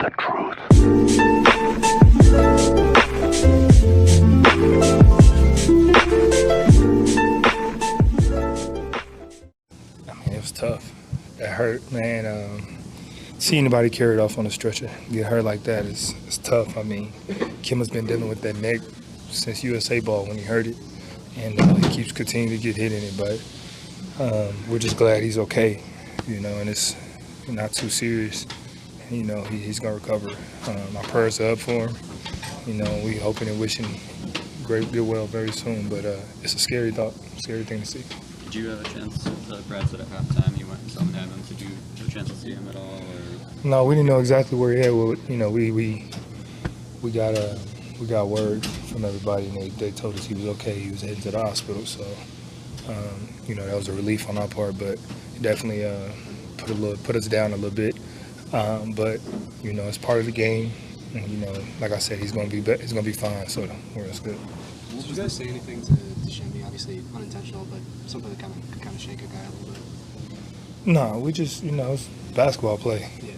the truth. I mean, it was tough. It hurt, man. See anybody carried off on a stretcher, get hurt like that is tough. I mean, Kemba's been dealing with that neck since USA ball when he hurt it, and he keeps continuing to get hit in it. But we're just glad he's okay, and it's not too serious. He's gonna recover. My prayers are up for him. We hoping and wishing great get well very soon. But it's a scary scary thing to see. Did you have a chance? Brad said at halftime you went and saw him. Did you have a chance to see him at all? Or? No, we didn't know exactly where he had. Well, we got word from everybody, and they told us he was okay. He was heading to the hospital, so that was a relief on our part. But it definitely put us down a little bit. But it's part of the game, and like I said, he's gonna be fine. So that's good. Did you guys say anything to Shimmy? Obviously unintentional, but something that could kind of shake a guy a little bit. No, we just it's basketball play. Yeah.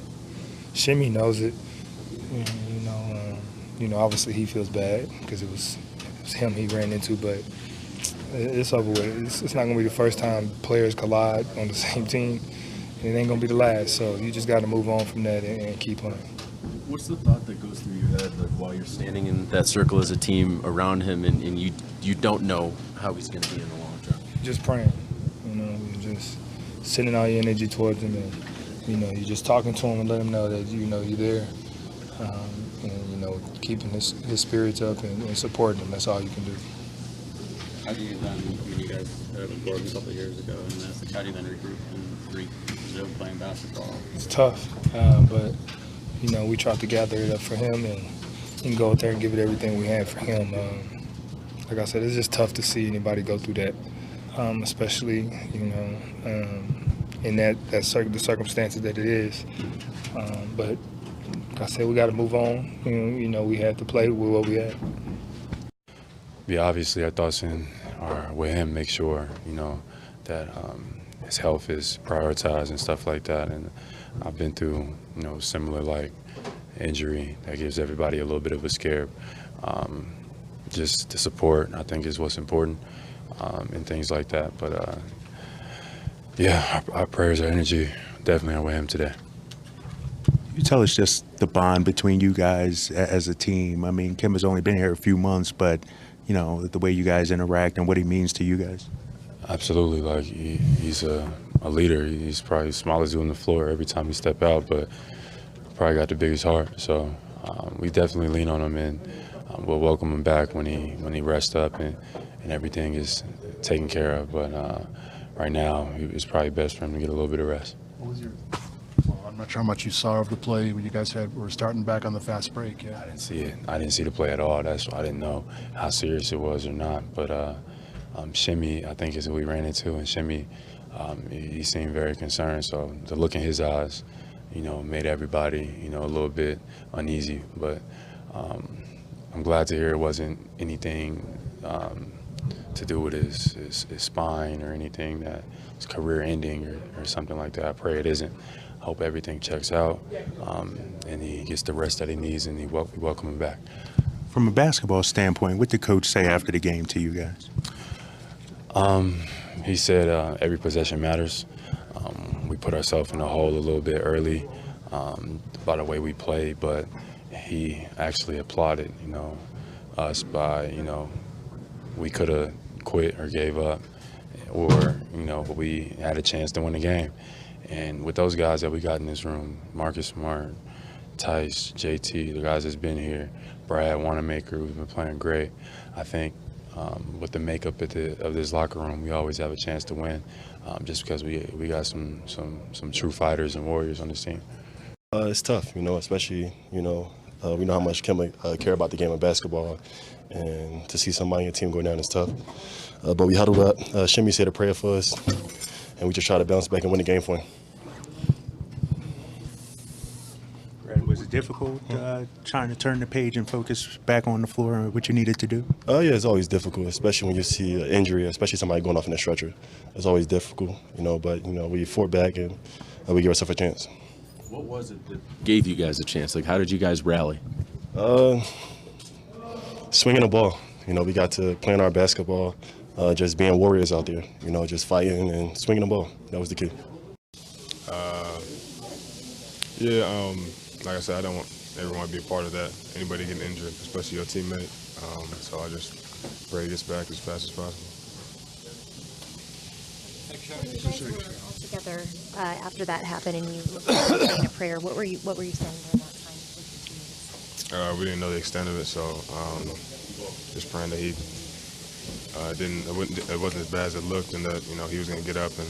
Shimmy knows it. Obviously he feels bad because it was him he ran into, but it's over with. It's not gonna be the first time players collide on the same team. It ain't gonna be the last, so you just got to move on from that and keep playing. What's the thought that goes through your head while you're standing in that circle as a team around him, and you don't know how he's going to be in the long term? Just praying, just sending all your energy towards him, and you're just talking to him and let him know that you're there, and keeping his spirits up and supporting him. That's all you can do. How do you then, you guys have absorbed a couple of years ago, and how do you then regroup and resume playing basketball? It's tough, but we tried to gather it up for him and go out there and give it everything we had for him. Like I said, it's just tough to see anybody go through that, especially in the circumstances that it is. But like I said, we got to move on. We had to play with what we had. Yeah, obviously our thoughts are with him. Make sure that his health is prioritized and stuff like that. And I've been through similar injury that gives everybody a little bit of a scare. Just the support, I think, is what's important, and things like that. But yeah, our prayers, our energy definitely are with him today. You tell us just the bond between you guys as a team. I mean, Kemba's only been here a few months, but the way you guys interact and what he means to you guys. Absolutely. He's a leader. He's probably the smallest dude on the floor every time he step out, but probably got the biggest heart. So we definitely lean on him, and we'll welcome him back when he rests up and everything is taken care of. But right now, it's probably best for him to get a little bit of rest. What was I'm not sure how much you saw of the play when you guys were starting back on the fast break. Yeah. I didn't see it. I didn't see the play at all. That's why I didn't know how serious it was or not. But Shimmy, I think, is who we ran into, and Shimmy, he seemed very concerned. So the look in his eyes, made everybody, a little bit uneasy. But I'm glad to hear it wasn't anything to do with his spine or anything that was career-ending or something like that. I pray it isn't. Hope everything checks out, and he gets the rest that he needs, and we welcome him back. From a basketball standpoint, what did Coach say after the game to you guys? He said every possession matters. We put ourselves in a hole a little bit early by the way we played, but he actually applauded, us by, we could have quit or gave up, or, we had a chance to win the game. And with those guys that we got in this room, Marcus Smart, Tice, JT, the guys that's been here, Brad Wanamaker, who's been playing great, I think with the makeup of this locker room, we always have a chance to win, just because we got some true fighters and warriors on this team. It's tough, especially, we know how much Kemba care about the game of basketball, and to see somebody on your team go down is tough. But we huddled up. Shimmy said a prayer for us, and we just try to bounce back and win the game for him. Was it difficult trying to turn the page and focus back on the floor and what you needed to do? Yeah, it's always difficult, especially when you see an injury, especially somebody going off in a stretcher. It's always difficult, but we fought back and we give ourselves a chance. What was it that gave you guys a chance? Like, how did you guys rally? Swinging the ball. You know, we got to playing our basketball, just being warriors out there. You know, just fighting and swinging the ball. That was the key. Like I said, I don't want everyone to be a part of that. Anybody getting injured, especially your teammate. So I just pray he gets back as fast as possible. You guys were all together after that happened, and you were saying a prayer. What were you saying during that time with your teammates? We didn't know the extent of it, so just praying that he it wasn't as bad as it looked, and that he was going to get up and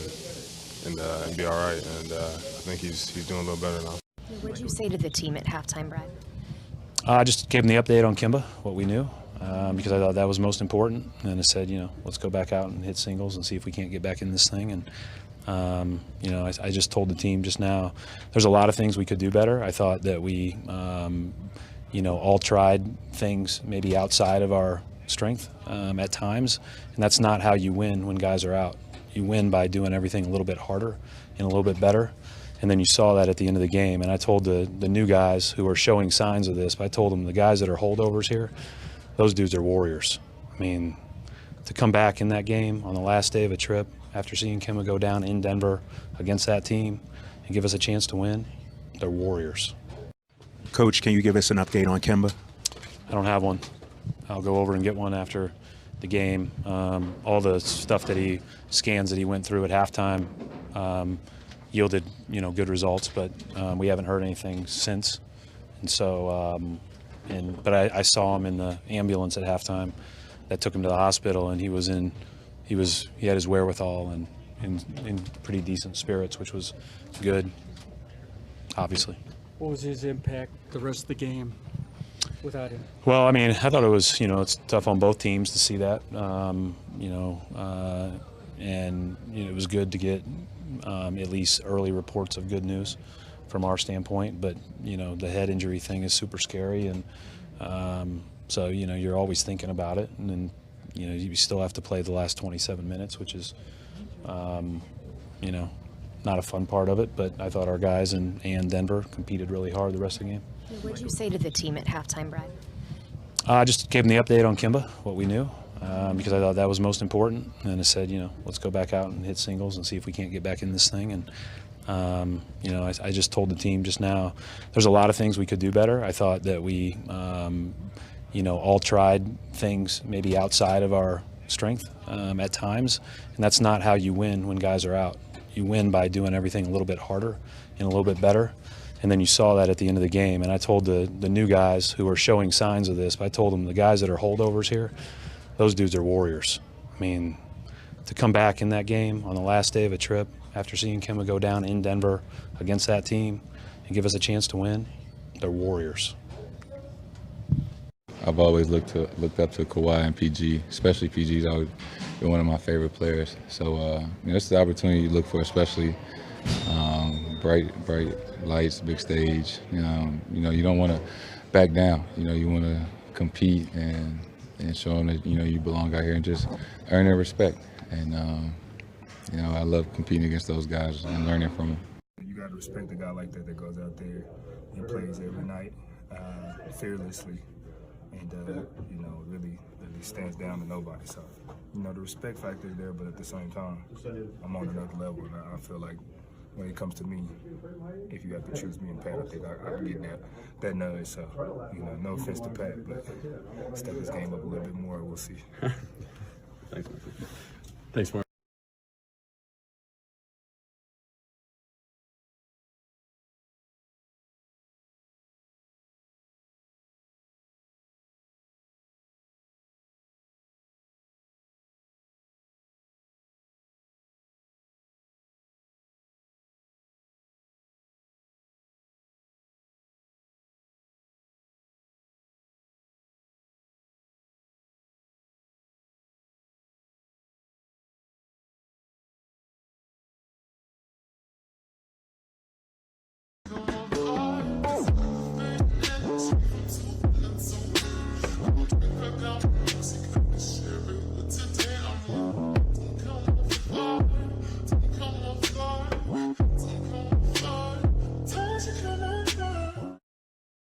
be all right. And I think he's doing a little better now. What did you say to the team at halftime, Brad? I just gave him the update on Kemba, what we knew, because I thought that was most important. And I said, let's go back out and hit singles and see if we can't get back in this thing. And, I just told the team just now, there's a lot of things we could do better. I thought that we, all tried things maybe outside of our strength at times. And that's not how you win when guys are out. You win by doing everything a little bit harder and a little bit better. And then you saw that at the end of the game. And I told the new guys who are showing signs of this, but I told them the guys that are holdovers here, those dudes are warriors. I mean, to come back in that game on the last day of a trip after seeing Kemba go down in Denver against that team and give us a chance to win, they're warriors. Coach, can you give us an update on Kemba? I don't have one. I'll go over and get one after the game. All the stuff that scans that he went through at halftime yielded, good results, but we haven't heard anything since. And so, but I saw him in the ambulance at halftime that took him to the hospital, and he had his wherewithal and in pretty decent spirits, which was good, obviously. What was his impact the rest of the game without him? Well, I mean, I thought it was, it's tough on both teams to see that, and it was good to get at least early reports of good news from our standpoint. But the head injury thing is super scary, and so you're always thinking about it, and then you still have to play the last 27 minutes, which is not a fun part of it. But I thought our guys and Denver competed really hard the rest of the game. What did you say to the team at halftime, Brad? I just gave them the update on Kemba, what we knew, because I thought that was most important. And I said, let's go back out and hit singles and see if we can't get back in this thing. And, I just told the team just now, there's a lot of things we could do better. I thought that we, all tried things maybe outside of our strength at times. And that's not how you win when guys are out. You win by doing everything a little bit harder and a little bit better. And then you saw that at the end of the game. And I told the new guys who are showing signs of this, but I told them the guys that are holdovers here, those dudes are warriors. I mean, to come back in that game on the last day of a trip after seeing Kemba go down in Denver against that team and give us a chance to win, they're warriors. I've always looked up to Kawhi and PG, especially PG's always been one of my favorite players. So it's the opportunity you look for, especially bright lights, big stage. You don't want to back down. You want to compete and show them that you belong out here and just earn their respect. And I love competing against those guys and learning from them. You got to respect a guy like that goes out there and plays every night fearlessly, and really stands down to nobody. So the respect factor is there, but at the same time, I'm on another level, and I feel like when it comes to me, if you have to choose me and Pat, I think I can get that nudge. So no offense to Pat, but step his game up a little bit more. We'll see. Thanks, Mark.